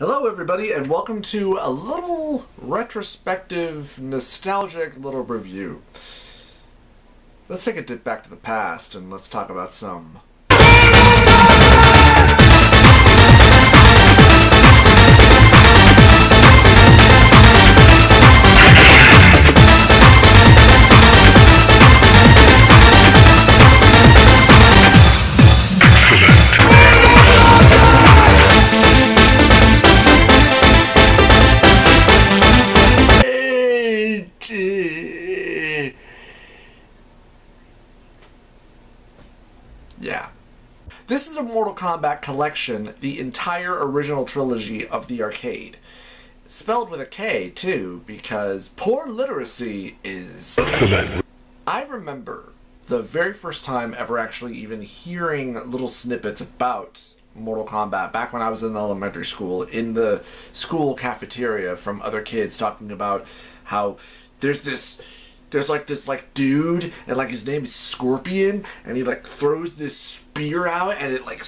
Hello everybody and welcome to a little retrospective, nostalgic little review. Let's take a dip back to the past and let's talk about some This is a Mortal Kombat collection, the entire original trilogy of the arcade. Spelled with a K, too, because poor literacy is... I remember the very first time ever actually even hearing little snippets about Mortal Kombat back when I was in elementary school, in the school cafeteria from other kids talking about how there's this dude, and like his name is Scorpion, and he like throws this spear out and it like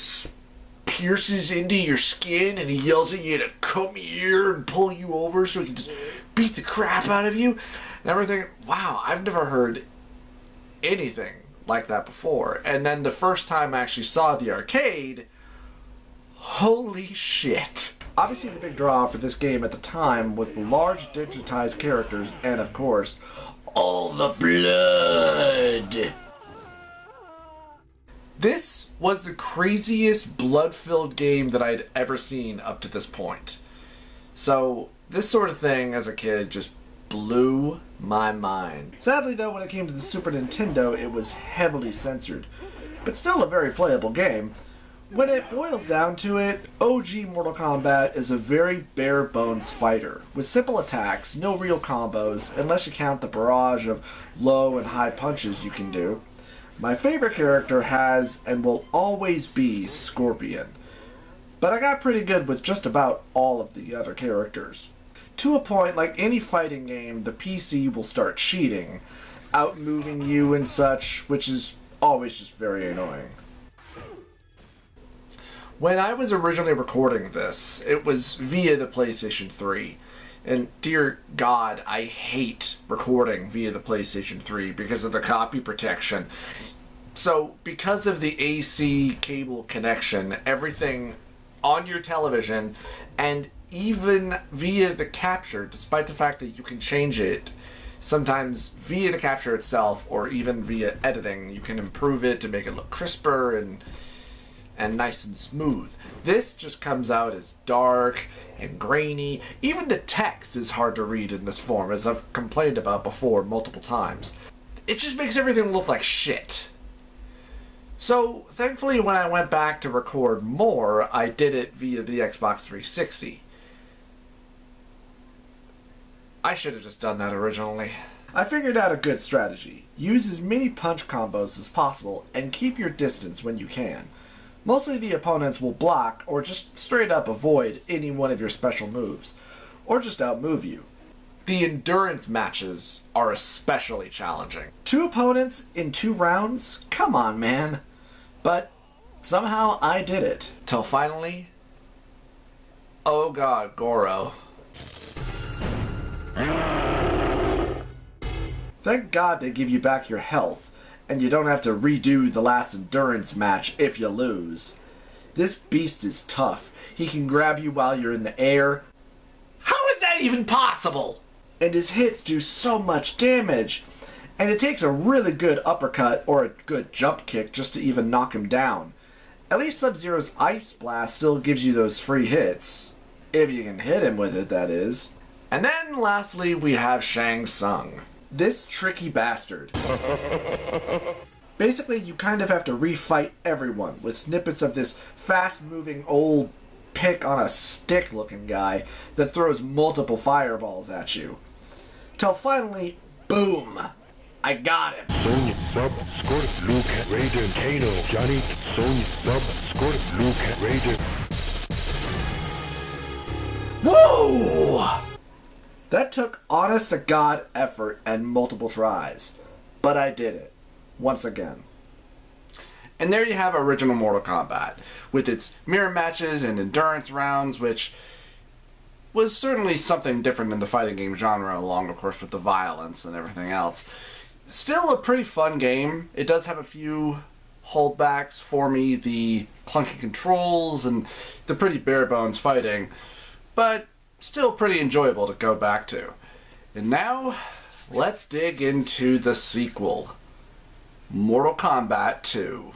pierces into your skin, and he yells at you to come here and pull you over so he can just beat the crap out of you and everything. Wow, I've never heard anything like that before. And then the first time I actually saw the arcade, holy shit. Obviously the big draw for this game at the time was the large digitized characters and of course all the blood. This was the craziest blood-filled game that I'd ever seen up to this point. So this sort of thing as a kid just blew my mind. Sadly though, when it came to the Super Nintendo, it was heavily censored, but still a very playable game. When it boils down to it, OG Mortal Kombat is a very bare-bones fighter, with simple attacks, no real combos, unless you count the barrage of low and high punches you can do. My favorite character has, and will always be, Scorpion, but I got pretty good with just about all of the other characters. To a point, like any fighting game, the PC will start cheating, out-moving you and such, which is always just very annoying. When I was originally recording this, it was via the PlayStation 3. And dear God, I hate recording via the PlayStation 3 because of the copy protection. So, because of the AC cable connection, everything on your television, and even via the capture, despite the fact that you can change it, sometimes via the capture itself, or even via editing, you can improve it to make it look crisper and nice and smooth. This just comes out as dark and grainy. Even the text is hard to read in this form, as I've complained about before multiple times. It just makes everything look like shit. So, thankfully when I went back to record more, I did it via the Xbox 360. I should have just done that originally. I figured out a good strategy. Use as many punch combos as possible and keep your distance when you can. Mostly the opponents will block or just straight up avoid any one of your special moves, or just outmove you. The endurance matches are especially challenging. 2 opponents in 2 rounds? Come on, man. But somehow I did it. Till finally, oh god, Goro. Thank God they give you back your health, and you don't have to redo the last endurance match if you lose. This beast is tough. He can grab you while you're in the air. How is that even possible? And his hits do so much damage. And it takes a really good uppercut or a good jump kick just to even knock him down. At least Sub-Zero's Ice Blast still gives you those free hits. If you can hit him with it, that is. And then lastly we have Shang Tsung. This tricky bastard. Basically, you kind of have to refight everyone with snippets of this fast-moving old pick-on-a-stick looking guy that throws multiple fireballs at you. Till finally, boom! I got him! Sony sub score Luke Raider Kano Johnny Sony sub score Luke Raider. Whoa! That took honest-to-God effort and multiple tries. But I did it. Once again. And there you have original Mortal Kombat, with its mirror matches and endurance rounds, which was certainly something different in the fighting game genre, along, of course, with the violence and everything else. Still a pretty fun game. It does have a few holdbacks for me, the clunky controls and the pretty bare-bones fighting, but still pretty enjoyable to go back to. And now, let's dig into the sequel, Mortal Kombat 2.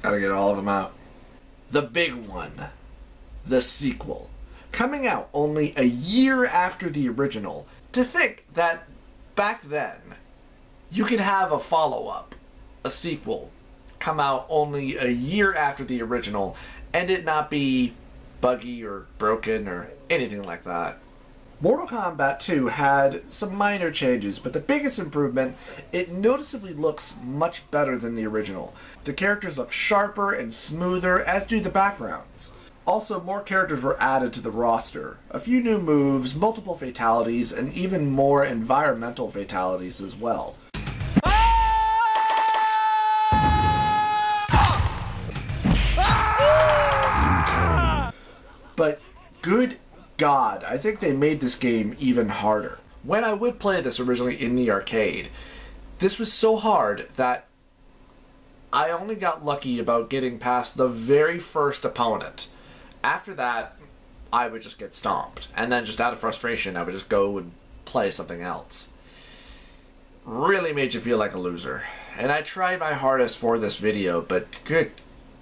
Gotta get all of them out. The big one. The sequel. Coming out only a year after the original. To think that back then, you could have a follow-up, a sequel, come out only a year after the original, and it not be buggy or broken or anything like that. Mortal Kombat 2 had some minor changes, but the biggest improvement, it noticeably looks much better than the original. The characters look sharper and smoother, as do the backgrounds. Also, more characters were added to the roster. A few new moves, multiple fatalities, and even more environmental fatalities as well. But good God, I think they made this game even harder. When I would play this originally in the arcade, this was so hard that I only got lucky about getting past the very first opponent. After that, I would just get stomped. And then just out of frustration, I would just go and play something else. Really made you feel like a loser. And I tried my hardest for this video, but good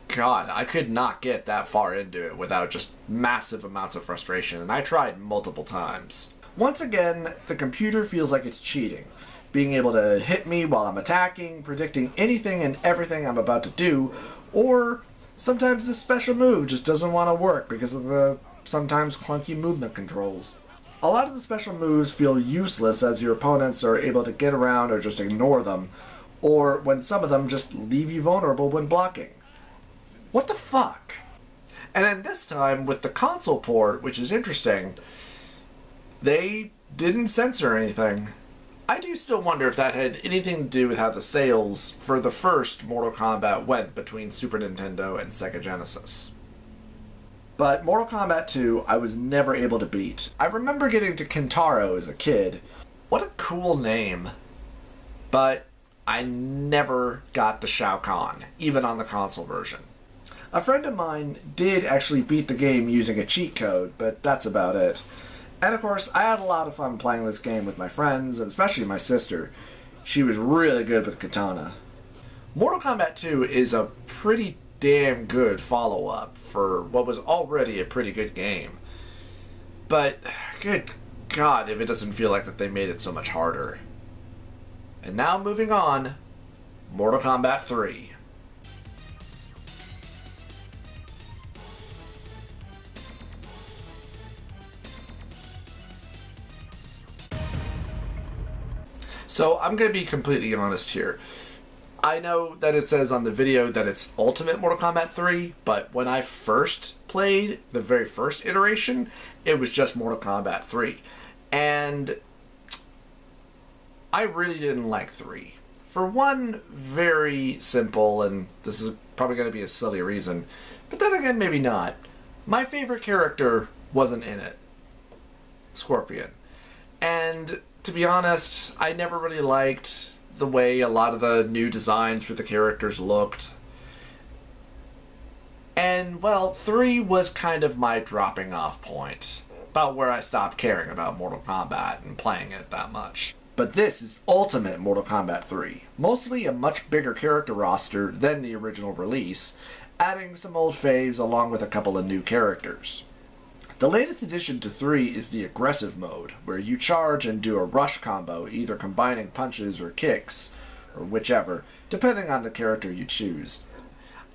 God, I could not get that far into it without just massive amounts of frustration, and I tried multiple times. Once again, the computer feels like it's cheating, being able to hit me while I'm attacking, predicting anything and everything I'm about to do, or sometimes the special move just doesn't want to work because of the sometimes clunky movement controls. A lot of the special moves feel useless as your opponents are able to get around or just ignore them, or when some of them just leave you vulnerable when blocking. What the fuck? And then this time, with the console port, which is interesting, they didn't censor anything. I do still wonder if that had anything to do with how the sales for the first Mortal Kombat went between Super Nintendo and Sega Genesis. But Mortal Kombat 2, I was never able to beat. I remember getting to Kintaro as a kid. What a cool name. But I never got to Shao Kahn, even on the console version. A friend of mine did actually beat the game using a cheat code, but that's about it. And of course, I had a lot of fun playing this game with my friends, and especially my sister. She was really good with katana. Mortal Kombat 2 is a pretty damn good follow-up for what was already a pretty good game. But, good God, if it doesn't feel like that they made it so much harder. And now moving on, Mortal Kombat 3. So I'm going to be completely honest here. I know that it says on the video that it's Ultimate Mortal Kombat 3, but when I first played the very first iteration, it was just Mortal Kombat 3. And I really didn't like 3. For one very simple, and this is probably going to be a silly reason, but then again, maybe not. My favorite character wasn't in it. Scorpion. And to be honest, I never really liked the way a lot of the new designs for the characters looked. And, well, 3 was kind of my dropping off point. About where I stopped caring about Mortal Kombat and playing it that much. But this is Ultimate Mortal Kombat 3. Mostly a much bigger character roster than the original release, adding some old faves along with a couple of new characters. The latest addition to 3 is the aggressive mode, where you charge and do a rush combo, either combining punches or kicks, or whichever, depending on the character you choose.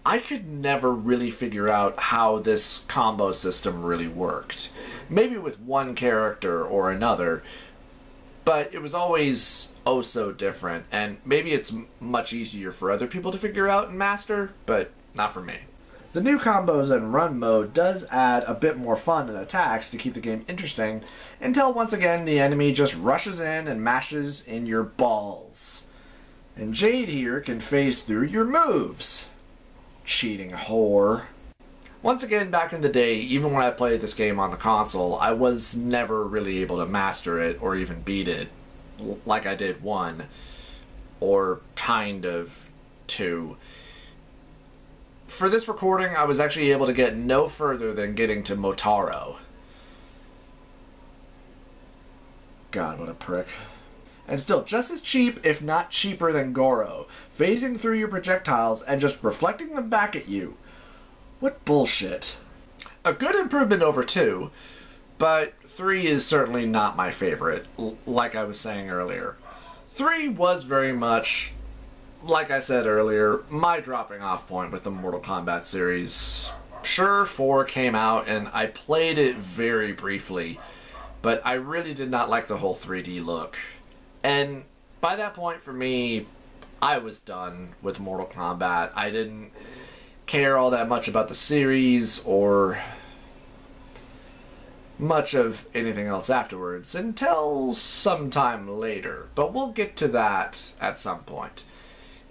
I could never really figure out how this combo system really worked. Maybe with one character or another, but it was always oh so different, and maybe it's much easier for other people to figure out and master, but not for me. The new combos and run mode does add a bit more fun and attacks to keep the game interesting, until once again the enemy just rushes in and mashes in your balls. And Jade here can phase through your moves. Cheating whore. Once again, back in the day, even when I played this game on the console, I was never really able to master it or even beat it like I did 1, or kind of 2. For this recording, I was actually able to get no further than getting to Motaro. God, what a prick. And still just as cheap, if not cheaper than Goro, phasing through your projectiles and just reflecting them back at you. What bullshit. A good improvement over 2, but 3 is certainly not my favorite, like I was saying earlier. 3 was very much, like I said earlier, my dropping off point with the Mortal Kombat series. Sure, 4 came out and I played it very briefly, but I really did not like the whole 3D look. And by that point for me, I was done with Mortal Kombat. I didn't care all that much about the series or much of anything else afterwards until sometime later. But we'll get to that at some point.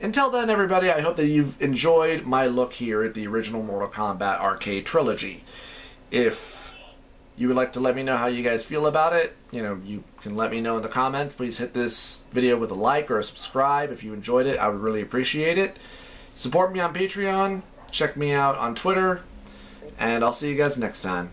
Until then, everybody, I hope that you've enjoyed my look here at the original Mortal Kombat arcade trilogy. If you would like to let me know how you guys feel about it, you can let me know in the comments. Please hit this video with a like or a subscribe if you enjoyed it. I would really appreciate it. Support me on Patreon. Check me out on Twitter. And I'll see you guys next time.